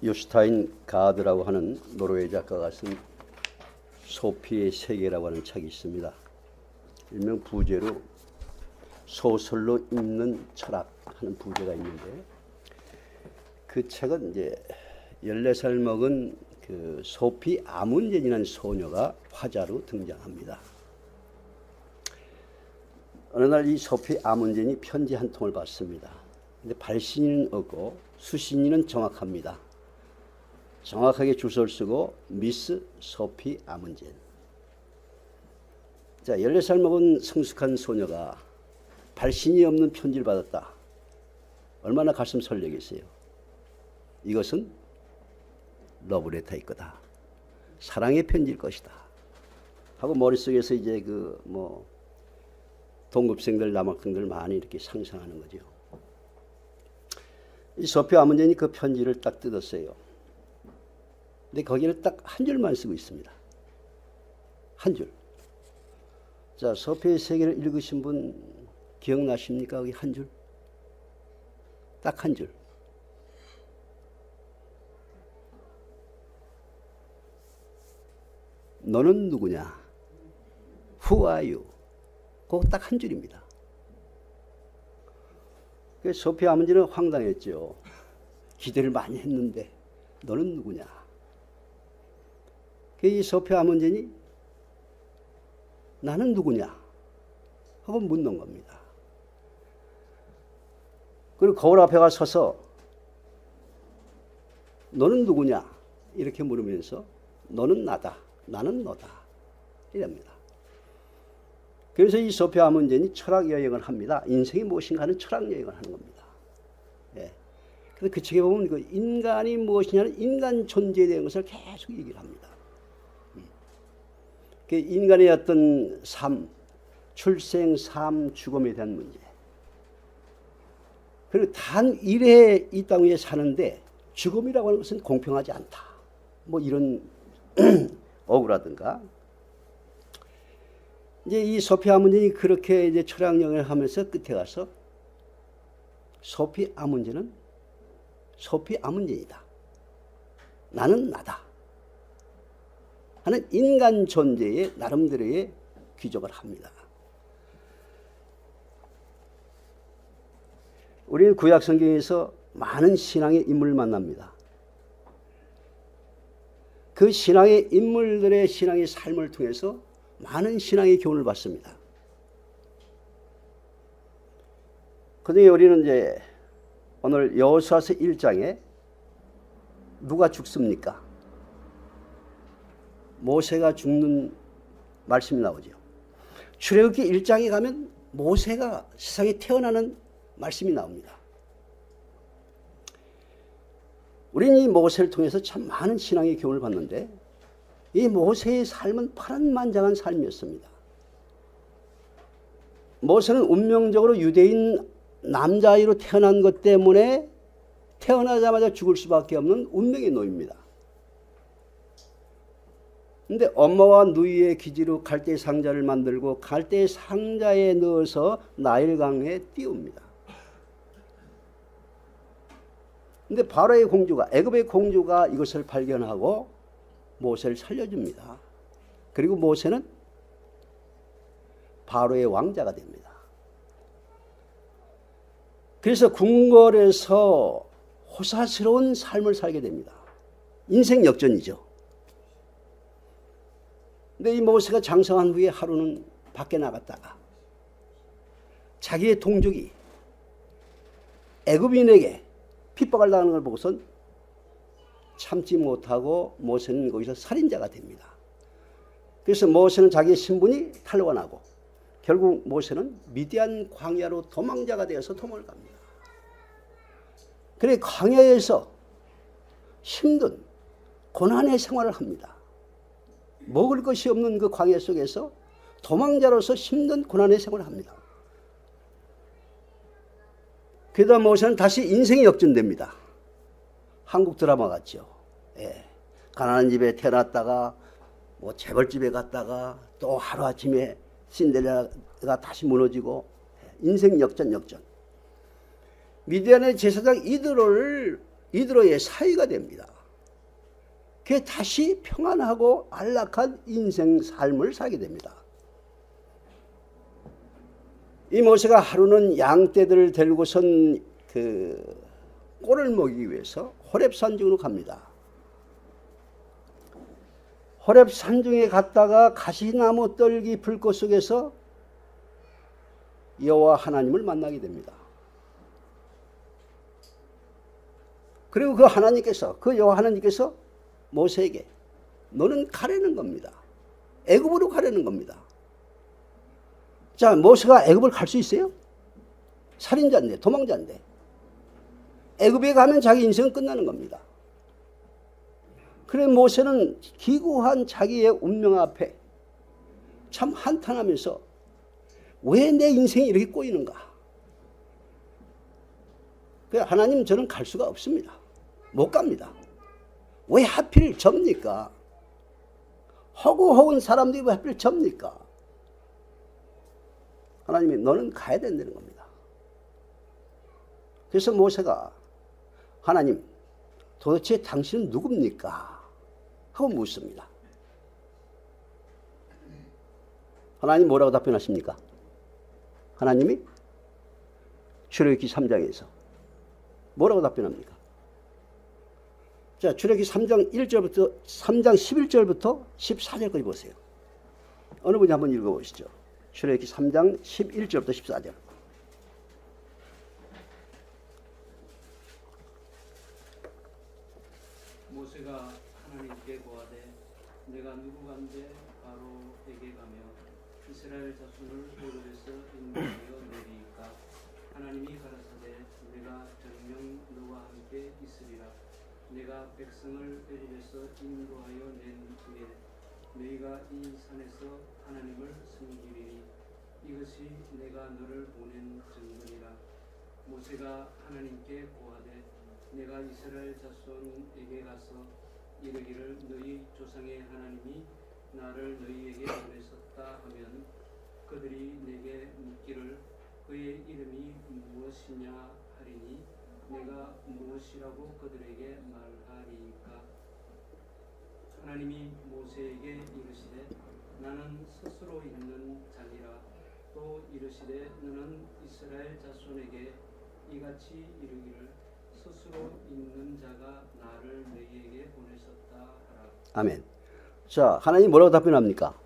요슈타인 가드라고 하는 노르웨이 작가가 쓴 소피의 세계라고 하는 책이 있습니다. 일명 부제로 소설로 읽는 철학 하는 부제가 있는데, 그 책은 이제 14살 먹은 그 소피 아문젠이라는 소녀가 화자로 등장합니다. 어느 날 이 소피 아문젠이 편지 한 통을 받습니다. 근데 발신인은 없고 수신인은 정확합니다. 정확하게 주소를 쓰고 미스 소피 아문젠. 자, 14살 먹은 성숙한 소녀가 발신이 없는 편지를 받았다. 얼마나 가슴 설레겠어요. 이것은 러브레터일 거다. 사랑의 편지일 것이다. 하고 머릿속에서 이제 동급생들, 남학생들 많이 이렇게 상상하는 거죠. 이 소피 아문젠이 그 편지를 딱 뜯었어요. 근데 거기는 딱 한 줄만 쓰고 있습니다. 한 줄. 자, 소피의 세계를 읽으신 분 기억나십니까? 거기 한 줄. 딱 한 줄. 너는 누구냐? Who are you? 그거 딱 한 줄입니다. 그래서 소피 아문젠은 황당했죠. 기대를 많이 했는데 너는 누구냐? 이 소피 아문젠이 나는 누구냐? 하고 묻는 겁니다. 그리고 거울 앞에 가 서서 너는 누구냐? 이렇게 물으면서 너는 나다. 나는 너다. 이랍니다. 그래서 이 소피 아문젠이 철학 여행을 합니다. 인생이 무엇인가 하는 철학 여행을 하는 겁니다. 예. 그래서 그 책에 보면 그 인간이 무엇이냐는 인간 존재에 대한 것을 계속 얘기를 합니다. 그 인간의 어떤 삶, 출생, 삶, 죽음에 대한 문제. 그리고 단 일회 이 땅 위에 사는데 죽음이라고 하는 것은 공평하지 않다. 이런 억울하든가. 이제 이 소피 아문젠이 그렇게 이제 철학 여행을 하면서 끝에 가서 소피 아문젠은 소피 아문젠이다. 나는 나다. 하는 인간 존재의 나름대로의 귀적을 합니다. 우리는 구약 성경에서 많은 신앙의 인물을 만납니다. 그 신앙의 인물들의 신앙의 삶을 통해서 많은 신앙의 교훈을 받습니다. 그중에 우리는 이제 오늘 여호수아서 1장에 누가 죽습니까? 모세가 죽는 말씀이 나오죠. 출애굽기 1장에 가면 모세가 세상에 태어나는 말씀이 나옵니다. 우리는 이 모세를 통해서 참 많은 신앙의 교훈을 받는데, 이 모세의 삶은 파란만장한 삶이었습니다. 모세는 운명적으로 유대인 남자아이로 태어난 것 때문에 태어나자마자 죽을 수밖에 없는 운명의 노입니다. 근데 엄마와 누이의 기지로 갈대 상자를 만들고 갈대 상자에 넣어서 나일강에 띄웁니다. 근데 바로의 공주가, 애굽의 공주가 이것을 발견하고 모세를 살려줍니다. 그리고 모세는 바로의 왕자가 됩니다. 그래서 궁궐에서 호사스러운 삶을 살게 됩니다. 인생 역전이죠. 근데 이 모세가 장성한 후에 하루는 밖에 나갔다가 자기의 동족이 애굽인에게 핍박을 당하는 걸 보고선 참지 못하고 모세는 거기서 살인자가 됩니다. 그래서 모세는 자기의 신분이 탄로가 나고 결국 모세는 미디안 광야로 도망자가 되어서 도망을 갑니다. 그래 광야에서 힘든 고난의 생활을 합니다. 먹을 것이 없는 그 광야 속에서 도망자로서 힘든 고난의 생활을 합니다. 그러다 모세는 다시 인생이 역전됩니다. 한국 드라마 같죠. 예. 가난한 집에 태어났다가 재벌집에 갔다가 또 하루아침에 신데렐라가 다시 무너지고 인생 역전. 미디안의 제사장 이드로를 이들의 사이가 됩니다. 그게 다시 평안하고 안락한 인생 삶을 살게 됩니다. 이 모세가 하루는 양떼들을 데리고선 그 꼴을 먹이기 위해서 호렙 산중으로 갑니다. 호렙 산중에 갔다가 가시나무 떨기 불꽃 속에서 여호와 하나님을 만나게 됩니다. 그리고 그 하나님께서, 그 여호와 하나님께서 모세에게 너는 가라는 겁니다. 애굽으로 가라는 겁니다. 자, 모세가 애굽을 갈 수 있어요? 살인자인데, 도망자인데. 애굽에 가면 자기 인생은 끝나는 겁니다. 그래 모세는 기구한 자기의 운명 앞에 참 한탄하면서 왜 내 인생이 이렇게 꼬이는가? 그래 하나님 저는 갈 수가 없습니다. 못 갑니다. 왜 하필 접니까? 허구허군 사람들이 왜 하필 접니까? 하나님이 너는 가야 된다는 겁니다. 그래서 모세가 하나님 도대체 당신은 누굽니까? 하고 묻습니다. 하나님 뭐라고 답변하십니까? 하나님이 출애굽기 3장에서 뭐라고 답변합니까? 자, 출애굽기 3장 1절부터 3장 11절부터 14절까지 보세요. 어느 분이 한번 읽어보시죠. 출애굽기 3장 11절부터 14절. 모세가 하나님께 고하되 내가 누구간데 바로에게 가며 이스라엘 자손을 애굽에서 인도하여 내리이까? 하나님이 가라사대 내가 정녕 너와 함께 있으리라. 내가 백성을 애굽에서 인도하여 낸 후에 너희가 이 산에서 하나님을 섬기리니 이것이 내가 너를 보낸 증거니라. 모세가 하나님께 고하되 내가 이스라엘 자손에게 가서 이르기를 너희 조상의 하나님이 나를 너희에게 보내셨다 하면 그들이 내게 묻기를 그의 이름이 무엇이냐 하리니 내가 무엇이라고 그들에게 말하리이까? 하나님이 모세에게 이르시되 나는 스스로 있는 자니라. 또 이르시되 너는 이스라엘 자손에게 이같이 이르기를 스스로 있는 자가 나를 너희에게 보내셨다 하라. 아멘. 자, 하나님 뭐라고 답변합니까?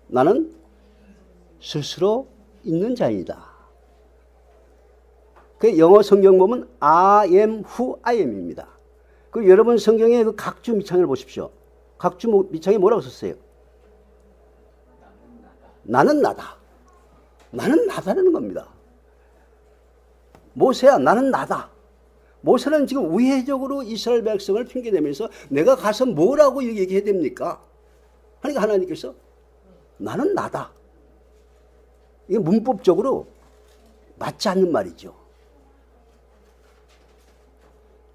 나는 스스로 있는 자이다. 그 영어 성경 보면 I am who I am입니다. 그 여러분 성경의 그 각주 밑창을 보십시오. 각주 밑창에 뭐라고 썼어요? 나는 나다. 나는 나다라는 겁니다. 모세야 나는 나다. 모세는 지금 우회적으로 이스라엘 백성을 핑계대면서 내가 가서 뭐라고 얘기해야 됩니까? 그러니까 하나님께서 나는 나다. 이게 문법적으로 맞지 않는 말이죠.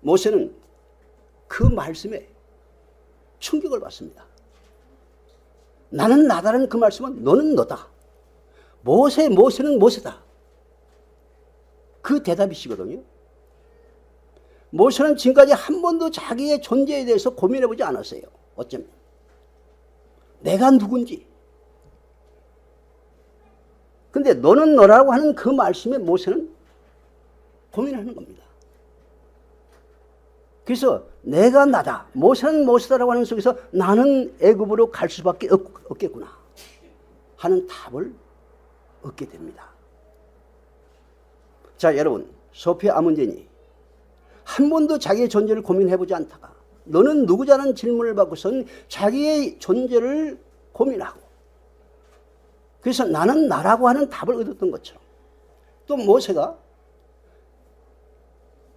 모세는 그 말씀에 충격을 받습니다. 나는 나다라는 그 말씀은 너는 너다. 모세는 모세다. 그 대답이시거든요. 모세는 지금까지 한 번도 자기의 존재에 대해서 고민해보지 않았어요. 어쩌면 내가 누군지. 근데 너는 너라고 하는 그 말씀에 모세는 고민하는 겁니다. 그래서 내가 나다. 모세는 모세다라고 하는 속에서 나는 애굽으로 갈 수밖에 없겠구나 하는 답을 얻게 됩니다. 자, 여러분, 소피아 아문제니 한 번도 자기의 존재를 고민해보지 않다가 너는 누구냐는 질문을 받고선 자기의 존재를 고민하고 그래서 나는 나라고 하는 답을 얻었던 것처럼 또 모세가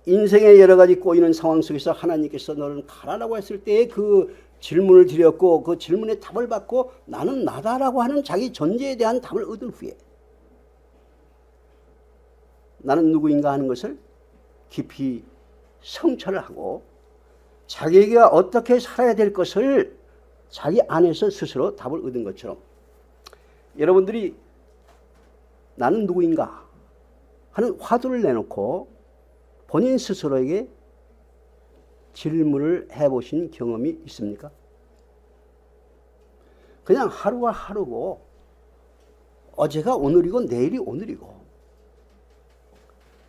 인생의 여러 가지 꼬이는 상황 속에서 하나님께서 너는 가라라고 했을 때의 그 질문을 드렸고 그 질문에 답을 받고 나는 나다라고 하는 자기 존재에 대한 답을 얻은 후에 나는 누구인가 하는 것을 깊이 성찰을 하고 자기가 어떻게 살아야 될 것을 자기 안에서 스스로 답을 얻은 것처럼 여러분들이 나는 누구인가 하는 화두를 내놓고 본인 스스로에게 질문을 해보신 경험이 있습니까? 그냥 하루가 하루고 어제가 오늘이고 내일이 오늘이고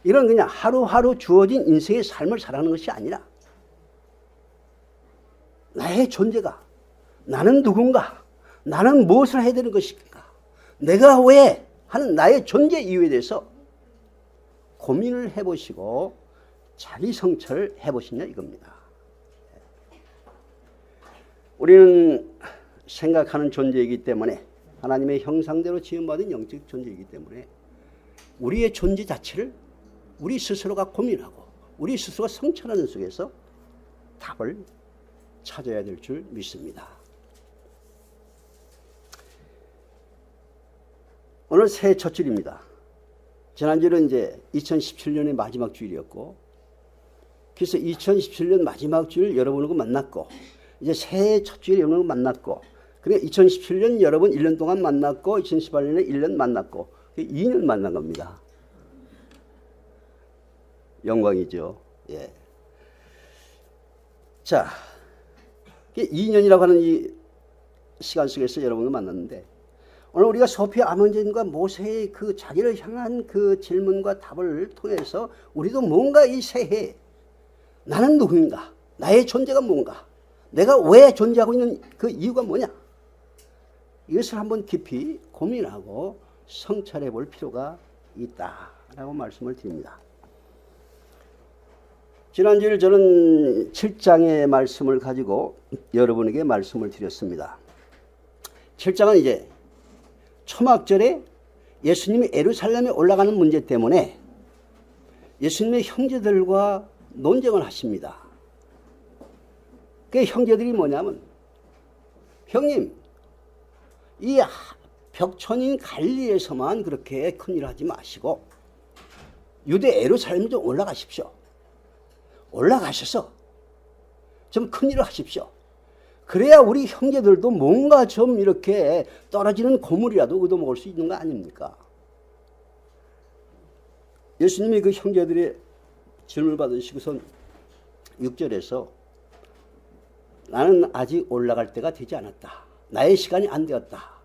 이런 그냥 하루하루 주어진 인생의 삶을 살아가는 것이 아니라 나의 존재가 나는 누군가 나는 무엇을 해야 되는 것인가 내가 왜 하는 나의 존재 이유에 대해서 고민을 해보시고 자기 성찰을 해보시냐 이겁니다. 우리는 생각하는 존재이기 때문에 하나님의 형상대로 지음받은 영적 존재이기 때문에 우리의 존재 자체를 우리 스스로가 고민하고 우리 스스로가 성찰하는 속에서 답을 찾아야 될 줄 믿습니다. 오늘 새해 첫 주일입니다. 지난주는 이제 2017년의 마지막 주일이었고 그래서 2017년 마지막 주일 여러분하고 만났고 이제 새해 첫 주일 여러분하고 만났고 그러니까 2017년 여러분 1년 동안 만났고 2018년에 1년 만났고 2년 만난 겁니다. 영광이죠. 예. 자, 2년이라고 하는 이 시간 속에서 여러분을 만났는데 오늘 우리가 소피 아몬제인과 모세의 그 자기를 향한 그 질문과 답을 통해서 우리도 뭔가 이 새해 나는 누구인가? 나의 존재가 뭔가? 내가 왜 존재하고 있는 그 이유가 뭐냐? 이것을 한번 깊이 고민하고 성찰해 볼 필요가 있다라고 말씀을 드립니다. 지난주에 저는 7장의 말씀을 가지고 여러분에게 말씀을 드렸습니다. 7장은 이제 초막절에 예수님이 예루살렘에 올라가는 문제 때문에 예수님의 형제들과 논쟁을 하십니다. 그 형제들이 뭐냐면 형님 이 벽촌인 갈릴리에서만 그렇게 큰일 하지 마시고 유대 예루살렘에 좀 올라가십시오. 올라가셔서 좀 큰일을 하십시오. 그래야 우리 형제들도 뭔가 좀 이렇게 떨어지는 고물이라도 얻어먹을 수 있는 거 아닙니까? 예수님이 그 형제들의 질문을 받으시고선 6절에서 나는 아직 올라갈 때가 되지 않았다. 나의 시간이 안 되었다.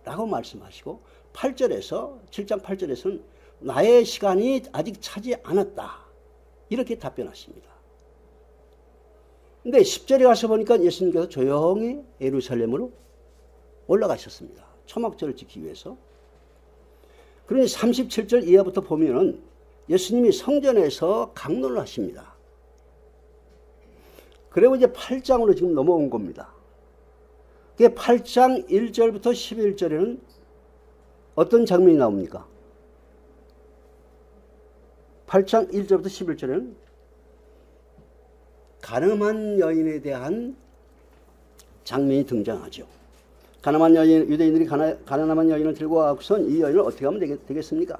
라고 말씀하시고 8절에서 7장 8절에서는 나의 시간이 아직 차지 않았다. 이렇게 답변하십니다. 근데 10절에 가서 보니까 예수님께서 조용히 예루살렘으로 올라가셨습니다. 초막절을 지키기 위해서. 그러니 37절 이하부터 보면은 예수님이 성전에서 강론을 하십니다. 그리고 이제 8장으로 지금 넘어온 겁니다. 그 8장 1절부터 11절에는 어떤 장면이 나옵니까? 8장 1절부터 11절에는 가늠한 여인에 대한 장면이 등장하죠. 가늠한 여인, 유대인들이 가늠한 여인을 들고 와서는 이 여인을 어떻게 하면 되겠습니까?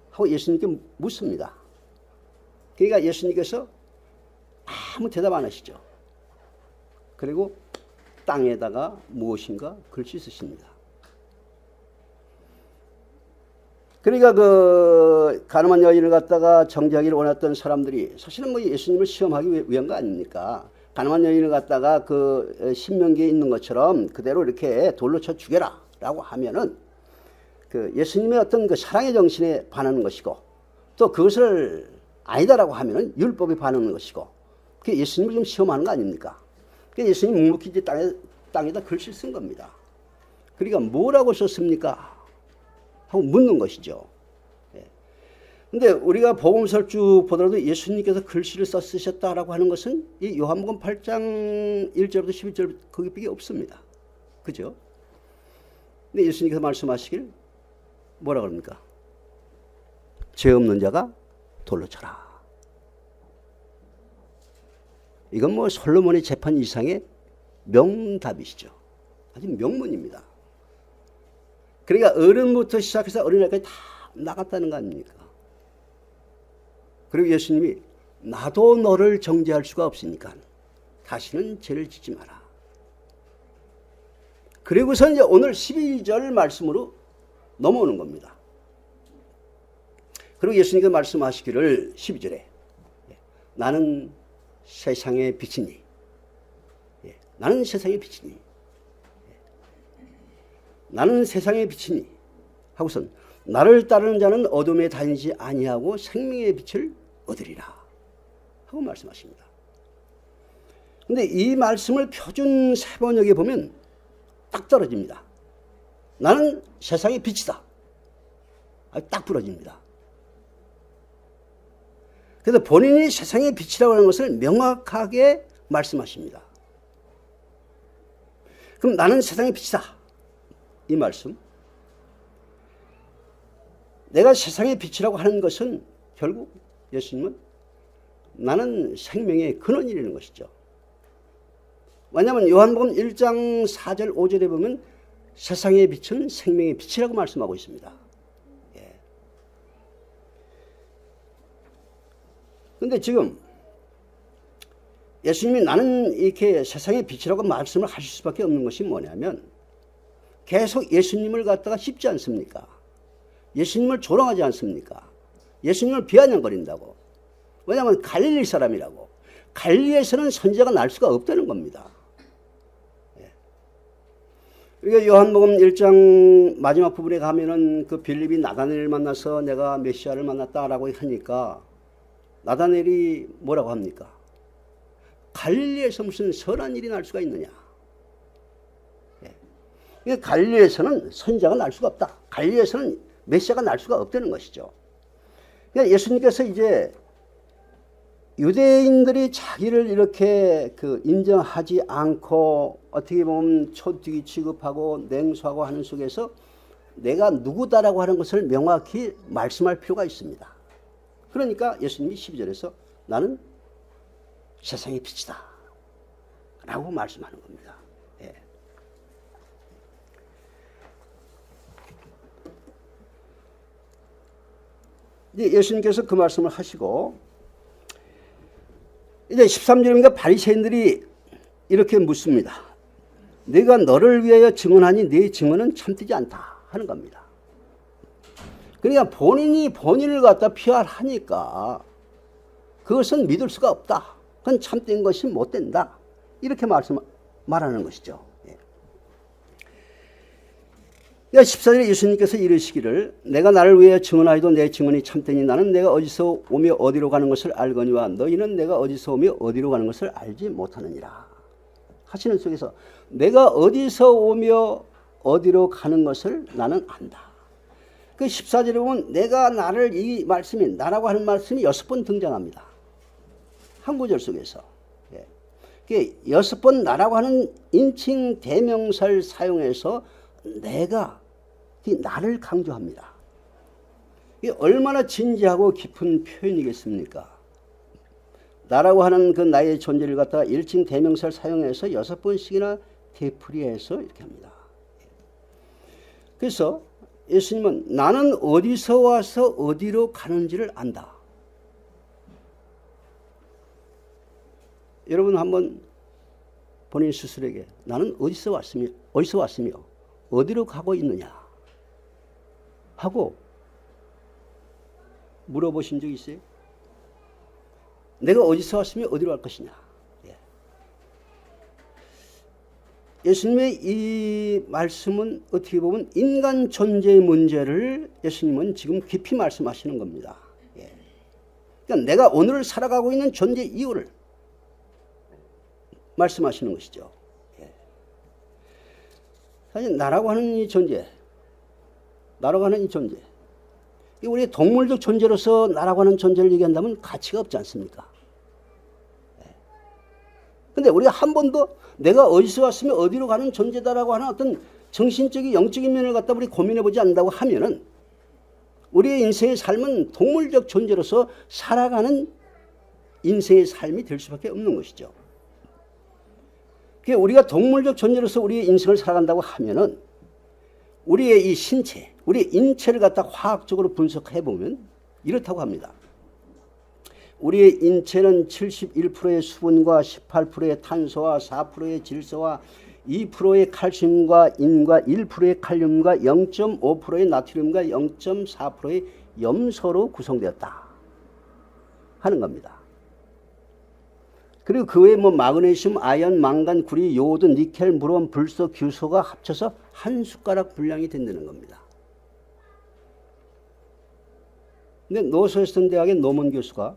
하고 예수님께 묻습니다. 그러니까 예수님께서 아무 대답 안 하시죠. 그리고 땅에다가 무엇인가 글씨 쓰십니다. 그러니까 그 가늠한 여인을 갖다가 정죄하기를 원했던 사람들이 사실은 뭐 예수님을 시험하기 위한 거 아닙니까? 가늠한 여인을 갖다가 그 신명기에 있는 것처럼 그대로 이렇게 돌로 쳐 죽여라 라고 하면은 그 예수님의 어떤 그 사랑의 정신에 반하는 것이고 또 그것을 아니다라고 하면은 율법에 반하는 것이고 그게 예수님을 좀 시험하는 거 아닙니까? 그러니까 예수님이 묵묵히 이제 땅에다 글씨를 쓴 겁니다. 그러니까 뭐라고 썼습니까? 하고 묻는 것이죠. 그런데 우리가 복음서를 쭉 보더라도 예수님께서 글씨를 쓰셨다라고 하는 것은 이 요한복음 8장 1절부터 11절 거기밖에 없습니다. 그죠? 근데 예수님께서 말씀하시길 뭐라 그럽니까? 죄 없는 자가 돌로 쳐라. 이건 뭐 솔로몬의 재판 이상의 명답이시죠. 아주 명문입니다. 그러니까 어른부터 시작해서 어린아이까지 다 나갔다는 거 아닙니까? 그리고 예수님이 나도 너를 정죄할 수가 없으니까 다시는 죄를 짓지 마라. 그리고서 이제 오늘 12절 말씀으로 넘어오는 겁니다. 그리고 예수님께서 말씀하시기를 12절에 나는 세상의 빛이니. 예, 나는 세상의 빛이니. 예, 나는 세상의 빛이니. 하고선 나를 따르는 자는 어둠에 다니지 아니하고 생명의 빛을 얻으리라. 하고 말씀하십니다. 근데 이 말씀을 표준 세번역에 보면 딱 떨어집니다. 나는 세상의 빛이다. 딱 부러집니다. 그래서 본인이 세상의 빛이라고 하는 것을 명확하게 말씀하십니다. 그럼 나는 세상의 빛이다. 이 말씀. 내가 세상의 빛이라고 하는 것은 결국 예수님은 나는 생명의 근원이라는 것이죠. 왜냐하면 요한복음 1장 4절 5절에 보면 세상의 빛은 생명의 빛이라고 말씀하고 있습니다. 그런데 지금 예수님이 나는 이렇게 세상의 빛이라고 말씀을 하실 수밖에 없는 것이 뭐냐면 계속 예수님을 갖다가 씹지 않습니까? 예수님을 조롱하지 않습니까? 예수님을 비아냥거린다고. 왜냐하면 갈릴리 사람이라고. 갈릴리에서는 선지자가 날 수가 없다는 겁니다. 그러니까 요한복음 1장 마지막 부분에 가면은 그 빌립이 나다넬을 만나서 내가 메시아를 만났다라고 하니까 나다넬이 뭐라고 합니까? 갈릴리에서 무슨 선한 일이 날 수가 있느냐? 그러니까 갈릴리에서는 선지자가 날 수가 없다. 갈릴리에서는 메시아가 날 수가 없다는 것이죠. 그러니까 예수님께서 이제 유대인들이 자기를 이렇게 인정하지 않고 어떻게 보면 초뛰기 취급하고 냉소하고 하는 속에서 내가 누구다라고 하는 것을 명확히 말씀할 필요가 있습니다. 그러니까 예수님이 12절에서 나는 세상의 빛이다 라고 말씀하는 겁니다. 예. 이제 예수님께서 그 말씀을 하시고 이제 13절입니다. 바리새인들이 이렇게 묻습니다. 내가 너를 위하여 증언하니 네 증언은 참되지 않다 하는 겁니다. 그러니까 본인이 본인을 갖다 피할하니까 그것은 믿을 수가 없다. 그건 참된 것이 못 된다. 이렇게 말하는 것이죠. 그러니까 14절에 예수님께서 이르시기를 내가 나를 위하여 증언하여도 내 증언이 참되니 나는 내가 어디서 오며 어디로 가는 것을 알거니와 너희는 내가 어디서 오며 어디로 가는 것을 알지 못하느니라 하시는 속에서 내가 어디서 오며 어디로 가는 것을 나는 안다. 그 14절에 보면 내가 나를 이 말씀이 나라고 하는 말씀이 6번 등장합니다. 한 구절 속에서. 예. 6번 나라고 하는 인칭 대명사를 사용해서 내가 나를 강조합니다. 이게 얼마나 진지하고 깊은 표현이겠습니까? 나라고 하는 그 나의 존재를 갖다가 일칭 대명사를 사용해서 6번씩이나 되풀이해서 이렇게 합니다. 그래서 예수님은 나는 어디서 와서 어디로 가는지를 안다. 여러분 한번 본인 스스로에게 나는 어디서 왔으며 어디로 가고 있느냐 하고 물어보신 적 있어요? 내가 어디서 왔으며 어디로 갈 것이냐. 예수님의 이 말씀은 어떻게 보면 인간 존재의 문제를 예수님은 지금 깊이 말씀하시는 겁니다. 그러니까 내가 오늘 살아가고 있는 존재 이유를 말씀하시는 것이죠. 사실 나라고 하는 이 존재, 우리 동물적 존재로서 나라고 하는 존재를 얘기한다면 가치가 없지 않습니까? 근데 우리가 한 번도 내가 어디서 왔으면 어디로 가는 존재다라고 하는 어떤 정신적인 영적인 면을 갖다 우리 고민해보지 않는다고 하면은 우리의 인생의 삶은 동물적 존재로서 살아가는 인생의 삶이 될 수밖에 없는 것이죠. 우리가 동물적 존재로서 우리의 인생을 살아간다고 하면은 우리의 이 신체, 우리의 인체를 갖다 화학적으로 분석해 보면 이렇다고 합니다. 우리의 인체는 71%의 수분과 18%의 탄소와 4%의 질소와 2%의 칼슘과 인과 1%의 칼륨과 0.5%의 나트륨과 0.4%의 염소로 구성되었다 하는 겁니다. 그리고 그 외에 뭐 마그네슘, 아연, 망간, 구리, 요오드, 니켈, 무론, 불소, 규소가 합쳐서 한 숟가락 분량이 된다는 겁니다. 근데 노스웨스턴 대학의 노먼 교수가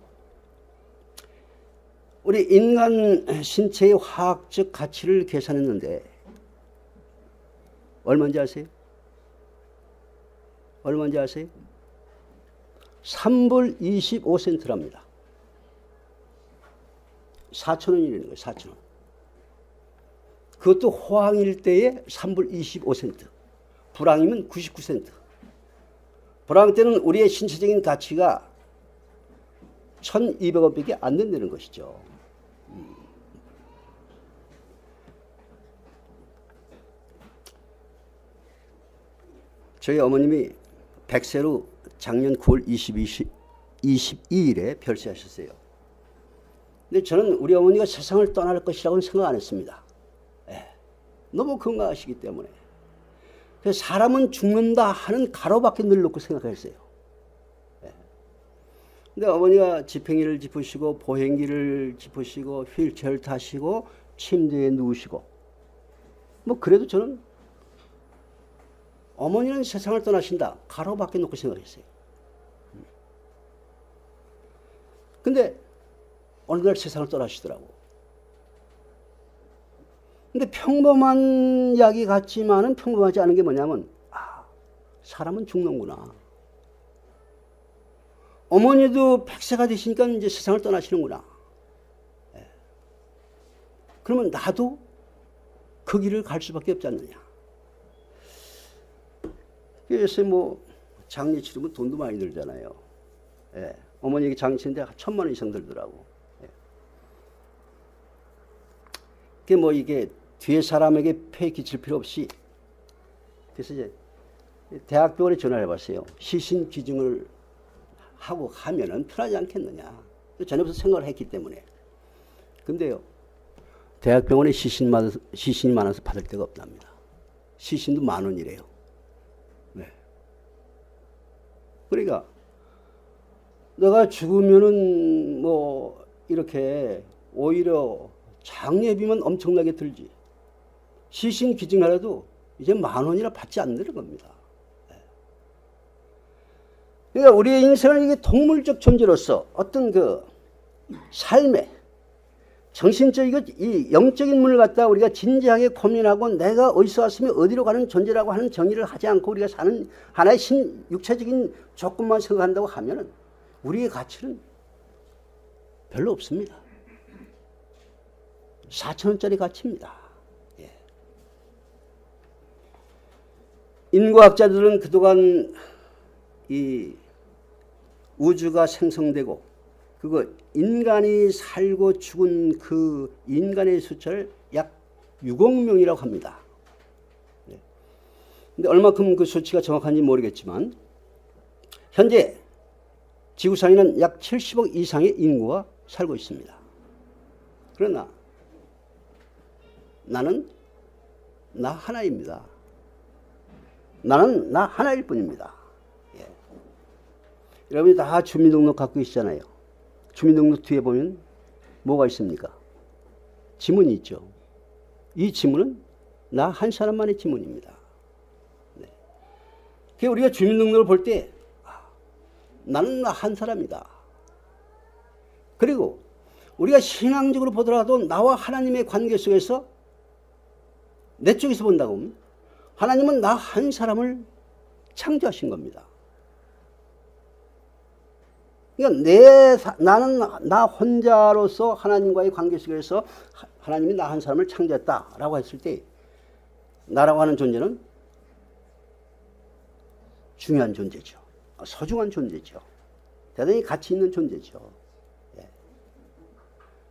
우리 인간 신체의 화학적 가치를 계산했는데 얼마인지 아세요? 얼마인지 아세요? 3불 25센트랍니다. 4,000원이라는 거예요. 4,000원. 그것도 호황일 때에 3불 25센트. 불황이면 99센트. 불황 때는 우리의 신체적인 가치가 1,200원밖에 안 된다는 것이죠. 저희 어머님이 100세로 작년 9월 22일에 별세하셨어요. 근데 저는 우리 어머니가 세상을 떠날 것이라고는 생각 안 했습니다. 너무 건강하시기 때문에. 그래서 사람은 죽는다 하는 가로밖에 늘 놓고 생각했어요. 근데 어머니가 지팽이를 짚으시고 보행기를 짚으시고 휠체어를 타시고 침대에 누우시고 뭐 그래도 저는 어머니는 세상을 떠나신다 가로밖에 놓고 생각했어요. 근데 어느 날 세상을 떠나시더라고. 근데 평범한 이야기 같지만은 평범하지 않은 게 뭐냐면 사람은 죽는구나. 어머니도 100세가 되시니까 이제 세상을 떠나시는구나. 그러면 나도 그 길을 갈 수밖에 없지 않느냐. 요새 뭐 장례 치르면 돈도 많이 들잖아요. 어머니 장치인데 1,000만 원 이상 들더라고. 그게 뭐 이게 뒤에 사람에게 폐 끼칠 필요 없이. 그래서 이제 대학병원에 전화를 해봤어요. 시신 기증을 하고 하면은 편하지 않겠느냐. 전에부터 생각을 했기 때문에. 근데요, 대학병원에 시신이 많아서 받을 데가 없답니다. 시신도 10,000원이래요. 네. 그러니까 내가 죽으면은 뭐 이렇게 오히려 장례비만 엄청나게 들지. 시신 기증하라도 이제 10,000원이나 받지 않는 겁니다. 그러니까 우리의 인생은 이게 동물적 존재로서 어떤 그 삶의 정신적이고 이 영적인 문을 갖다 우리가 진지하게 고민하고 내가 어디서 왔으면 어디로 가는 존재라고 하는 정의를 하지 않고 우리가 사는 하나의 육체적인 조건만 생각한다고 하면은 우리의 가치는 별로 없습니다. 4,000원짜리 가치입니다. 인과학자들은 그동안 이 우주가 생성되고 그거 인간이 살고 죽은 그 인간의 숫자를 약 6억 명이라고 합니다. 근데 얼마큼 그 수치가 정확한지 모르겠지만 현재 지구상에는 약 70억 이상의 인구가 살고 있습니다. 그러나 나는 나 하나입니다. 나는 나 하나일 뿐입니다. 여러분이 다 주민등록 갖고 계시잖아요. 주민등록 뒤에 보면 뭐가 있습니까? 지문이 있죠. 이 지문은 나 한 사람만의 지문입니다. 네. 그래서 우리가 주민등록을 볼 때 나는 나 한 사람이다. 그리고 우리가 신앙적으로 보더라도 나와 하나님의 관계 속에서 내 쪽에서 본다고 하면 하나님은 나 한 사람을 창조하신 겁니다. 그러니까 나는 나 혼자로서 하나님과의 관계 속에서 하나님이 나 한 사람을 창조했다라고 했을 때 나라고 하는 존재는 중요한 존재죠. 소중한 존재죠. 대단히 가치 있는 존재죠.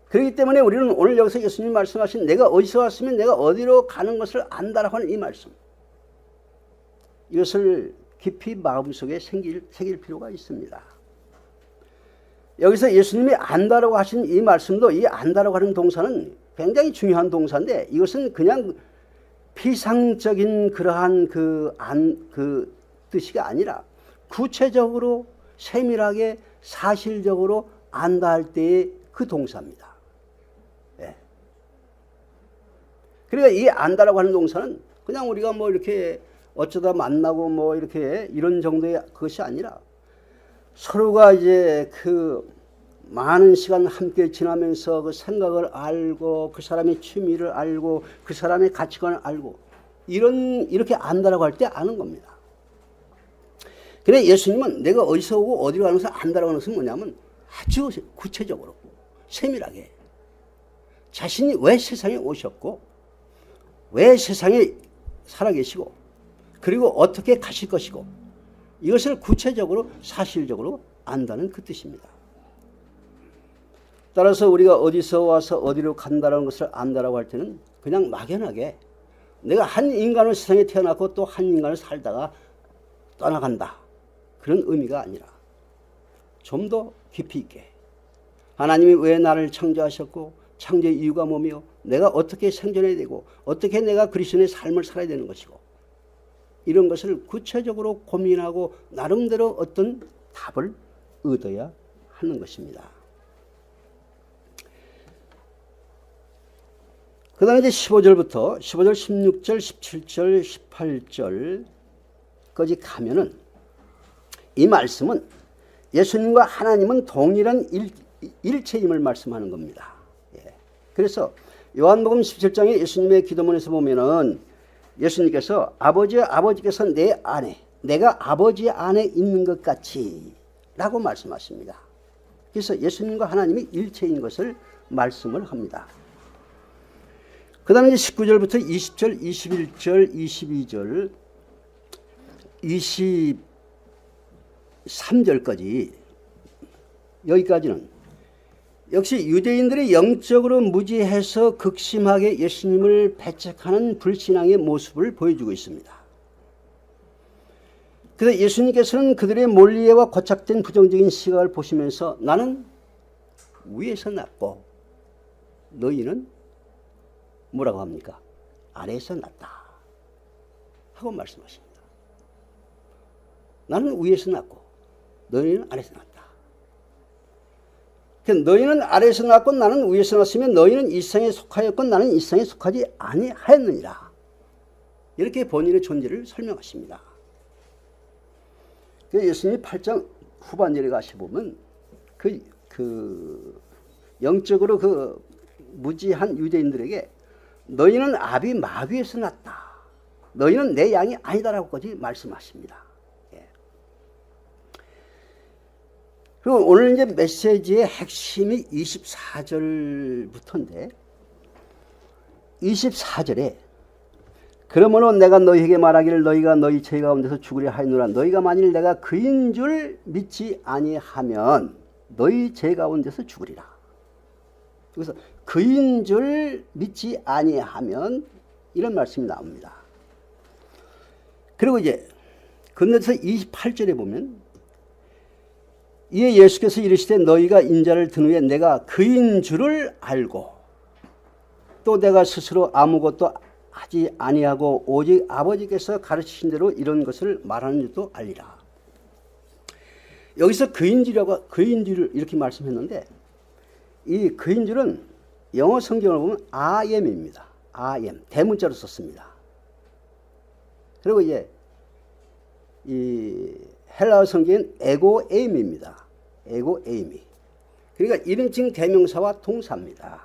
그렇기 때문에 우리는 오늘 여기서 예수님이 말씀하신 내가 어디서 왔으면 내가 어디로 가는 것을 안다라고 하는 이 말씀, 이것을 깊이 마음속에 새길 필요가 있습니다. 여기서 예수님이 안다라고 하신 이 말씀도 이 안다라고 하는 동사는 굉장히 중요한 동사인데 이것은 그냥 피상적인 그러한 그 뜻이가 아니라 구체적으로 세밀하게 사실적으로 안다 할 때의 그 동사입니다. 그러니까 이 안다라고 하는 동사는 그냥 우리가 뭐 이렇게 어쩌다 만나고 뭐 이렇게 이런 정도의 그것이 아니라 서로가 이제 그 많은 시간 함께 지나면서 그 생각을 알고 그 사람의 취미를 알고 그 사람의 가치관을 알고 이렇게 안다라고 할 때 아는 겁니다. 그래 예수님은 내가 어디서 오고 어디로 가는 것을 안다라고 하는 것은 뭐냐면 아주 구체적으로 세밀하게 자신이 왜 세상에 오셨고 왜 세상에 살아계시고 그리고 어떻게 가실 것이고 이것을 구체적으로 사실적으로 안다는 그 뜻입니다. 따라서 우리가 어디서 와서 어디로 간다는 것을 안다라고 할 때는 그냥 막연하게 내가 한 인간을 세상에 태어났고 또 한 인간을 살다가 떠나간다 그런 의미가 아니라 좀 더 깊이 있게 하나님이 왜 나를 창조하셨고 창조의 이유가 뭐며 내가 어떻게 생존해야 되고 어떻게 내가 그리스도의 삶을 살아야 되는 것이고 이런 것을 구체적으로 고민하고 나름대로 어떤 답을 얻어야 하는 것입니다. 그 다음에 이제 15절, 16절, 17절, 18절까지 가면은 이 말씀은 예수님과 하나님은 동일한 일체임을 말씀하는 겁니다. 예. 그래서 요한복음 17장에 예수님의 기도문에서 보면은 예수님께서 아버지께서 내 안에 내가 아버지 안에 있는 것 같이 라고 말씀하십니다. 그래서 예수님과 하나님이 일체인 것을 말씀을 합니다. 그 다음에 이제 19절부터 20절, 21절, 22절, 23절까지 여기까지는 역시 유대인들이 영적으로 무지해서 극심하게 예수님을 배척하는 불신앙의 모습을 보여주고 있습니다. 그래서 예수님께서는 그들의 몰리해와 고착된 부정적인 시각을 보시면서 나는 위에서 났고 너희는 뭐라고 합니까? 아래에서 났다 하고 말씀하십니다. 나는 위에서 났고 너희는 아래에서 났다. 너희는 아래에서 났고 나는 위에서 났으면 너희는 이 세상에 속하였고 나는 이 세상에 속하지 아니하였느니라. 이렇게 본인의 존재를 설명하십니다. 예수님이 8장 후반절에 가시보면 영적으로 그 무지한 유대인들에게 너희는 아비 마귀에서 났다. 너희는 내 양이 아니다라고까지 말씀하십니다. 예. 그리고 오늘 이제 메시지의 핵심이 24절부터인데 24절에 그러므로 내가 너희에게 말하기를 너희가 너희 죄 가운데서 죽으려 하였노라. 너희가 만일 내가 그인 줄 믿지 아니하면 너희 죄 가운데서 죽으리라. 그래서 그인 줄 믿지 아니하면 이런 말씀이 나옵니다. 그리고 이제 건너서 28절에 보면 이에 예수께서 이르시되 너희가 인자를 든 후에 내가 그인 줄을 알고 또 내가 스스로 아무것도 하지 아니하고 오직 아버지께서 가르치신 대로 이런 것을 말하는 줄도 알리라. 여기서 그인줄을 이렇게 말씀했는데 이 그인줄은 영어 성경을 보면 I am입니다. I am 대문자로 썼습니다. 그리고 이제 이 헬라어 성경은 에고 에임입니다. 에고 에임이. 그러니까 1인칭 대명사와 동사입니다.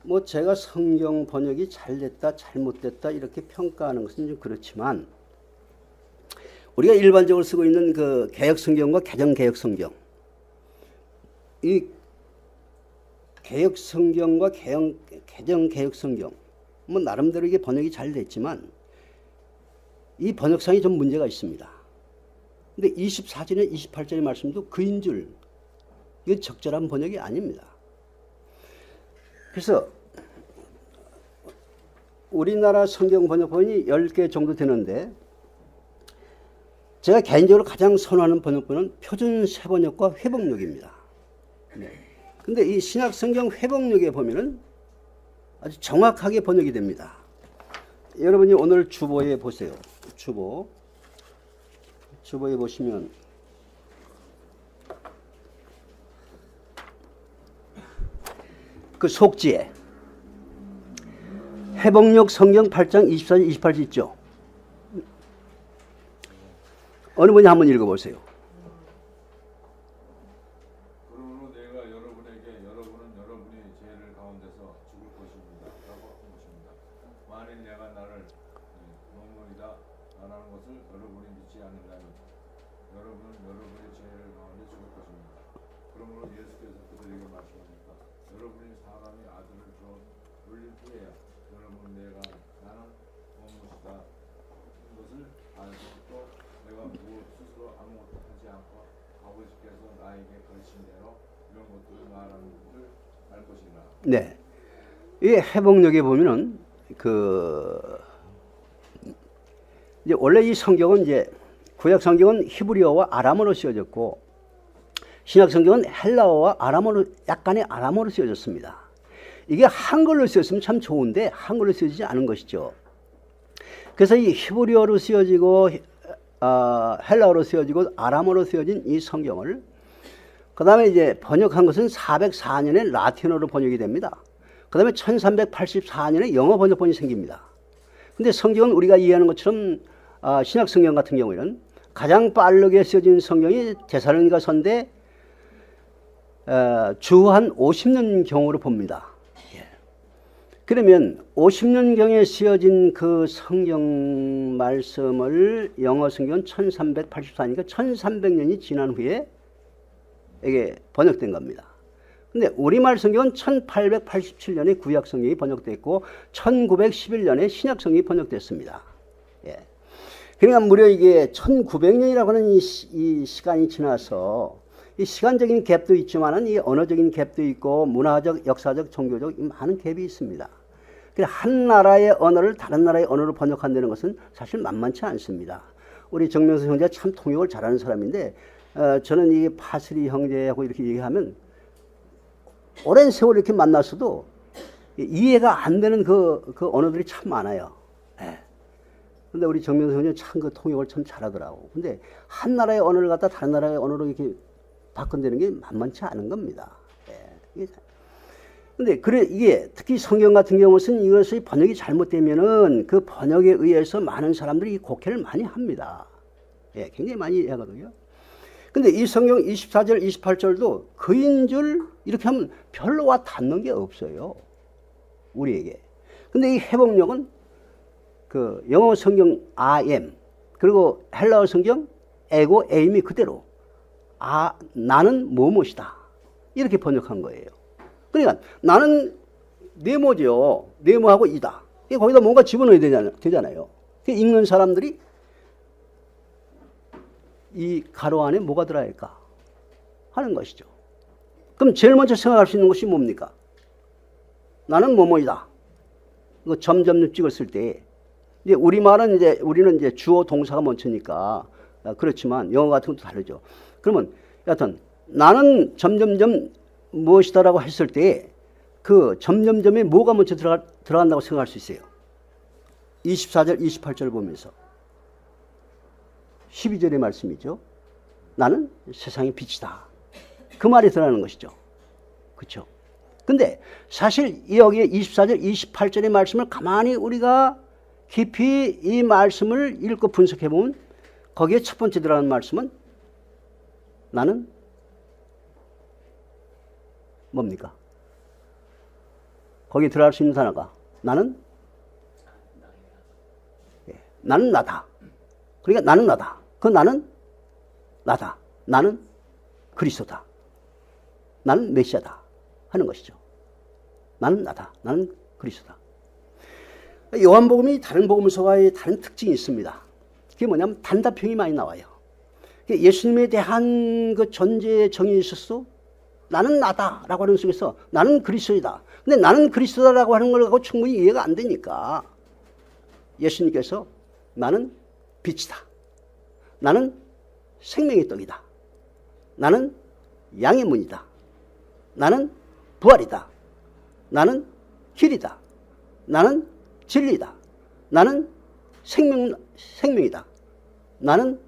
뭐 제가 성경 번역이 잘됐다 잘못됐다 이렇게 평가하는 것은 좀 그렇지만 우리가 일반적으로 쓰고 있는 그 개역 성경과 개정 개역 성경 이 개역 성경과 개정 개역 성경 뭐 나름대로 이게 번역이 잘 됐지만 이 번역상이 좀 문제가 있습니다. 근데 24절에 28절의 말씀도 그인 줄 이게 적절한 번역이 아닙니다. 그래서 우리나라 성경 번역본이 10개 정도 되는데 제가 개인적으로 가장 선호하는 번역본은 표준세번역과 회복역입니다. 근데 이 신약성경 회복역에 보면은 아주 정확하게 번역이 됩니다. 여러분이 오늘 주보에 보세요. 주보에 보시면 그 속지에 회복력 성경 8장 24절 28절 있죠. 어느 분이 한번 읽어보세요. 그러므로 내가 여러분에게 여러분은 여러분의 죄를 가운데서 죽을 것입니다 라고 한 것입니다. 만일 내가 나를 너무이다 말하는 것을 여러분이 믿지 않는다면 여러분은 여러분의 죄를 가운데 죽을 것입니다. 그러므로 예수께서 그들에게 말씀하셨다. 여러분이 사람의 아들을 올릴 후에야 여러분 내가 나는 무엇이다 것을 알고 또 내가 무엇 스스로 아무것도 하지 않고 아버지께서 나에게 가르친 대로 이런 것들을 말하는 것을 알 것이라. 네. 이 회복력에 보면은 이제 원래 이 성경은 이제 구약 성경은 히브리어와 아람어로 쓰여졌고 신약 성경은 헬라어와 약간의 아람어로 쓰여졌습니다. 이게 한글로 쓰였으면 참 좋은데 한글로 쓰여지지 않은 것이죠. 그래서 이 히브리어로 쓰여지고 헬라어로 쓰여지고 아람어로 쓰여진 이 성경을 그 다음에 이제 번역한 것은 404년에 라틴어로 번역이 됩니다. 그 다음에 1384년에 영어 번역본이 생깁니다. 근데 성경은 우리가 이해하는 것처럼 신약 성경 같은 경우에는 가장 빠르게 쓰여진 성경이 데살로니가서인데 주 한 50년 경으로 봅니다. 그러면 50년경에 쓰여진 그 성경 말씀을 영어 성경은 1384니까 1300년이 지난 후에 이게 번역된 겁니다. 근데 우리말 성경은 1887년에 구약 성경이 번역됐고 1911년에 신약 성경이 번역됐습니다. 예. 그러니까 무려 이게 1900년이라고 하는 이 시간이 지나서 이 시간적인 갭도 있지만은 이 언어적인 갭도 있고 문화적, 역사적, 종교적 많은 갭이 있습니다. 그래서 한 나라의 언어를 다른 나라의 언어로 번역한다는 것은 사실 만만치 않습니다. 우리 정명수 형제가 참 통역을 잘하는 사람인데 저는 이 파슬리 형제하고 이렇게 얘기하면 오랜 세월 이렇게 만났어도 이해가 안 되는 그 언어들이 참 많아요. 예. 근데 우리 정명수 형제는 참 그 통역을 참 잘하더라고. 근데 한 나라의 언어를 갖다 다른 나라의 언어로 이렇게 바꾼다는 게 만만치 않은 겁니다. 예. 근데 이게 특히 성경 같은 경우는 이것이 번역이 잘못되면은 그 번역에 의해서 많은 사람들이 곡해를 많이 합니다. 예, 굉장히 많이 하거든요. 근데 이 성경 24절, 28절도 그인 줄 이렇게 하면 별로 와 닿는 게 없어요. 우리에게. 근데 이 회복력은 그 영어 성경 I am 그리고 헬라어 성경 에고 에임이 그대로 나는 뭐뭐이다 이렇게 번역한 거예요. 그러니까 나는 네모죠. 네모하고 이다. 거기다 뭔가 집어넣어야 되잖아요. 읽는 사람들이 이 가로 안에 뭐가 들어야 할까 하는 것이죠. 그럼 제일 먼저 생각할 수 있는 것이 뭡니까? 나는 뭐뭐이다. 이거 점점 찍었을 때 이제 우리는 이제 주어 동사가 먼저니까 그렇지만 영어 같은 것도 다르죠. 그러면 여하튼 나는 점점점 무엇이다라고 했을 때 그 점점점에 뭐가 먼저 들어간다고 생각할 수 있어요. 24절, 28절 보면서 12절의 말씀이죠. 나는 세상의 빛이다. 그 말이 들어가는 것이죠. 그렇죠? 근데 사실 여기에 24절, 28절의 말씀을 가만히 우리가 깊이 이 말씀을 읽고 분석해 보면 거기에 첫 번째 들어가는 말씀은 나는 뭡니까? 거기에 들어갈 수 있는 단어가 나는 나는 나다. 그러니까 나는 나다. 그 나는 나다. 나는 그리스도다. 나는 메시아다 하는 것이죠. 나는 나다. 나는 그리스도다. 요한복음이 다른 복음서와의 다른 특징이 있습니다. 그게 뭐냐면 단답형이 많이 나와요. 예수님에 대한 그 존재의 정의에 있어서 나는 나다라고 하는 속에서 나는 그리스도이다. 근데 나는 그리스도다라고 하는 걸 갖고 충분히 이해가 안 되니까 예수님께서 나는 빛이다. 나는 생명의 떡이다. 나는 양의 문이다. 나는 부활이다. 나는 길이다. 나는 진리다. 나는 생명이다. 나는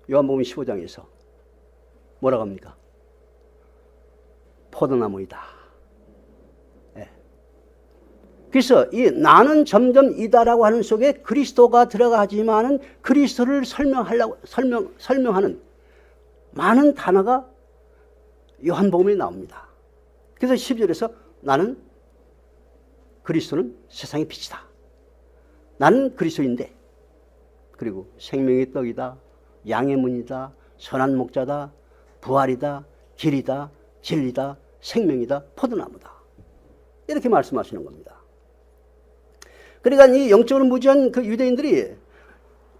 요한복음 15장에서 뭐라고 합니까? 포도나무이다. 예. 그래서 이 나는 점점 이다라고 하는 속에 그리스도가 들어가지만은 그리스도를 설명하는 많은 단어가 요한복음에 나옵니다. 그래서 12절에서 나는 그리스도는 세상의 빛이다. 나는 그리스도인데, 그리고 생명의 떡이다, 양의 문이다, 선한 목자다, 부활이다, 길이다, 진리다, 생명이다, 포도나무다. 이렇게 말씀하시는 겁니다. 그러니까 이 영적으로 무지한 그 유대인들이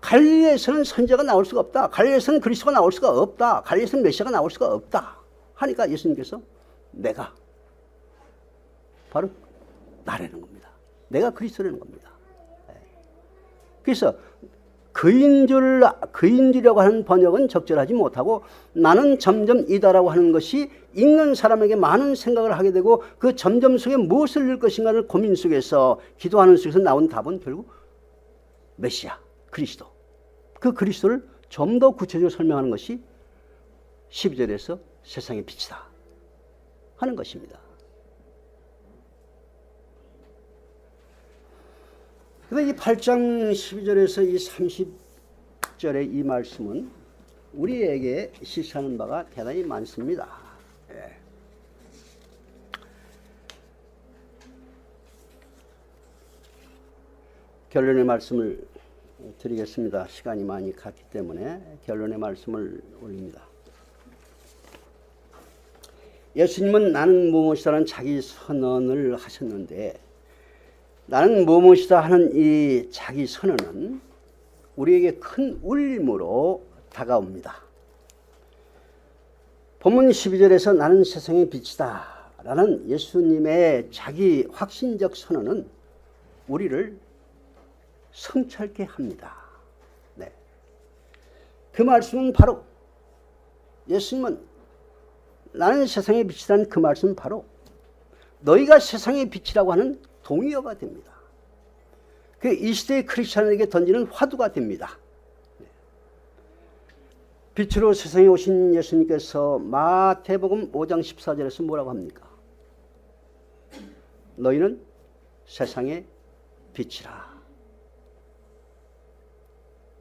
갈릴리에서는 선지자가 나올 수가 없다. 갈릴리에서는 그리스도가 나올 수가 없다. 갈릴리에서는 메시아가 나올 수가 없다. 하니까 예수님께서 내가 바로 나라는 겁니다. 내가 그리스도라는 겁니다. 그래서 그인줄이라고 하는 번역은 적절하지 못하고 나는 점점 이다라고 하는 것이 읽는 사람에게 많은 생각을 하게 되고 그 점점 속에 무엇을 읽을 것인가를 고민 속에서 기도하는 속에서 나온 답은 결국 메시아, 그리스도. 그 그리스도를 좀 더 구체적으로 설명하는 것이 12절에서 세상의 빛이다 하는 것입니다. 그런데 이 8장 12절에서 이 30절의 이 말씀은 우리에게 시사하는 바가 대단히 많습니다. 예. 결론의 말씀을 드리겠습니다. 시간이 많이 갔기 때문에 결론의 말씀을 올립니다. 예수님은 나는 무엇이라는 자기 선언을 하셨는데 나는 무엇이다 하는 이 자기 선언은 우리에게 큰 울림으로 다가옵니다. 본문 12절에서 나는 세상의 빛이다 라는 예수님의 자기 확신적 선언은 우리를 성찰케 합니다. 네. 그 말씀은 바로 예수님은 나는 세상의 빛이라는 그 말씀은 바로 너희가 세상의 빛이라고 하는 동의어가 됩니다. 그 이 시대의 크리스찬에게 던지는 화두가 됩니다. 빛으로 세상에 오신 예수님께서 마태복음 5장 14절에서 뭐라고 합니까? 너희는 세상의 빛이라.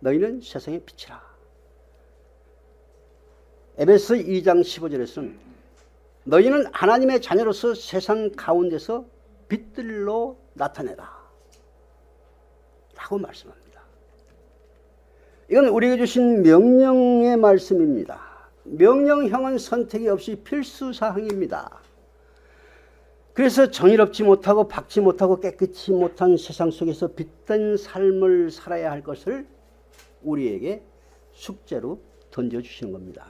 너희는 세상의 빛이라. 에베소 2장 15절에서는 너희는 하나님의 자녀로서 세상 가운데서 빛들로 나타내라 라고 말씀합니다. 이건 우리에게 주신 명령의 말씀입니다. 명령형은 선택이 없이 필수사항입니다. 그래서 정의롭지 못하고 밝지 못하고 깨끗이 못한 세상 속에서 빛된 삶을 살아야 할 것을 우리에게 숙제로 던져주시는 겁니다.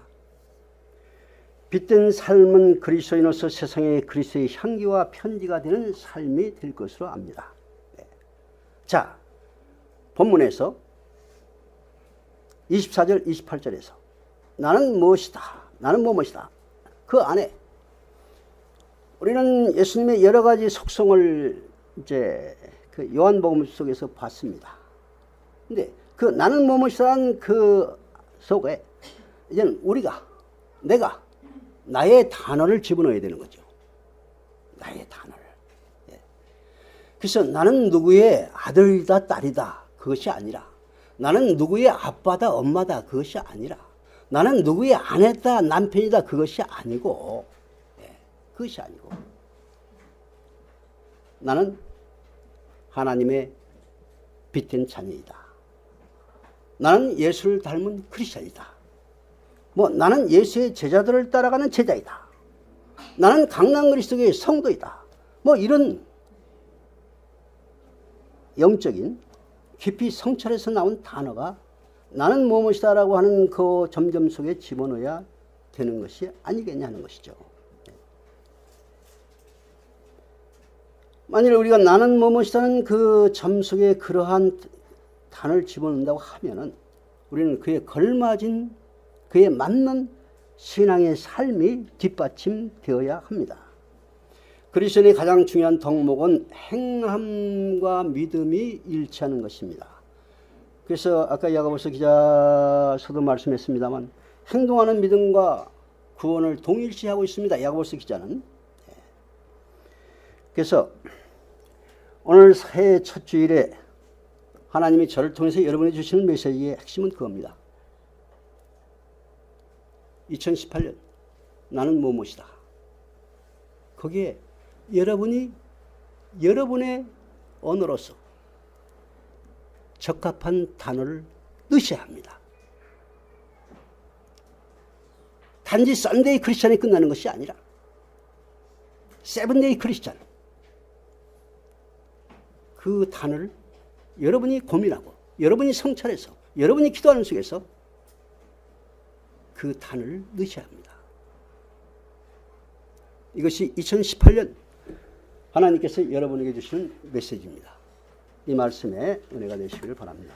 빛된 삶은 그리스도인으로서 세상에 그리스도의 향기와 편지가 되는 삶이 될 것으로 압니다. 네. 자, 본문에서 24절, 28절에서 나는 무엇이다, 나는 무엇이다. 그 안에 우리는 예수님의 여러 가지 속성을 이제 그 요한복음 속에서 봤습니다. 근데 그 나는 무엇이다는 그 속에 이제는 내가 나의 단어를 집어넣어야 되는 거죠. 나의 단어를. 예. 그래서 나는 누구의 아들이다 딸이다 그것이 아니라 나는 누구의 아빠다 엄마다 그것이 아니라 나는 누구의 아내다 남편이다 그것이 아니고 그것이 아니고 나는 하나님의 빛된 자녀이다. 나는 예수를 닮은 크리스천이다. 나는 예수의 제자들을 따라가는 제자이다. 나는 강남 그리스도교의 성도이다. 이런 영적인 깊이 성찰해서 나온 단어가 나는 무엇이다라고 하는 그 점점 속에 집어넣어야 되는 것이 아니겠냐 하는 것이죠. 만일 우리가 나는 무엇이다는 그 점 속에 그러한 단어를 집어넣는다고 하면은 우리는 그에 걸맞은 그에 맞는 신앙의 삶이 뒷받침되어야 합니다. 그리스도인의 가장 중요한 덕목은 행함과 믿음이 일치하는 것입니다. 그래서 아까 야고보서 기자서도 말씀했습니다만 행동하는 믿음과 구원을 동일시하고 있습니다. 야고보서 기자는. 그래서 오늘 새해 첫 주일에 하나님이 저를 통해서 여러분이 주시는 메시지의 핵심은 그겁니다. 2018년 나는 무엇이다. 거기에 여러분이 여러분의 언어로서 적합한 단어를 넣으셔야 합니다. 단지 썬데이 크리스찬이 끝나는 것이 아니라 세븐데이 크리스찬, 그 단어를 여러분이 고민하고 여러분이 성찰해서 여러분이 기도하는 속에서 그 단어를 넣으셔야 합니다. 이것이 2018년 하나님께서 여러분에게 주시는 메시지입니다. 이 말씀에 은혜가 되시기를 바랍니다.